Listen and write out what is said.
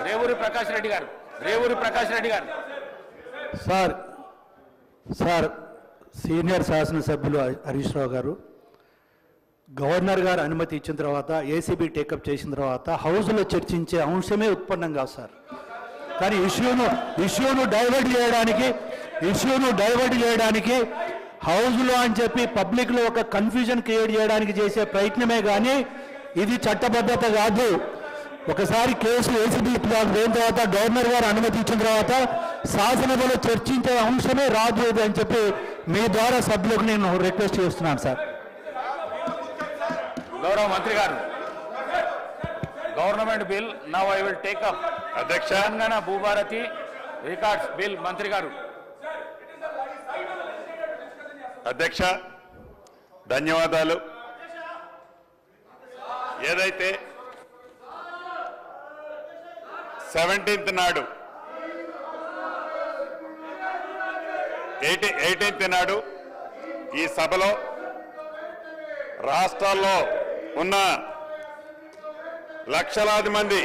రేవూరి ప్రకాష్ రెడ్డి గారు sir senior శాసనసభ్యులు హరీష్ రావు గారు, గవర్నర్ గారు అనుమతి ఇచ్చిన తర్వాత ఏసీబీ టేకప్ చేసిన తర్వాత హౌస్లో చర్చించే అంశమే ఉత్పన్నం కాదు సార్. కానీ ఇష్యూను డైవర్ట్ చేయడానికి హౌస్లో అని చెప్పి పబ్లిక్లో ఒక కన్ఫ్యూజన్ క్రియేట్ చేయడానికి చేసే ప్రయత్నమే కానీ ఇది చట్టబద్ధత కాదు. ఒకసారి కేసు ఏసీబీ పోయిన తర్వాత గవర్నర్ గారు అనుమతి ఇచ్చిన తర్వాత శాసనసభలో చర్చించే అంశమే రాదు అని చెప్పి మీ ద్వారా సభ్యులకు నేను రిక్వెస్ట్ చేస్తున్నాను సార్. గౌరవ మంత్రి గారు, government bill now I will take up. అధ్యక్ష, తెలంగాణ భూభారతి రికార్డ్స్ బిల్. మంత్రి గారు. అధ్యక్ష ధన్యవాదాలు. ఏదైతే 17th నాడు 18th నాడు ఈ సభలో రాష్ట్రాల్లో ఉన్న లక్షలాది మంది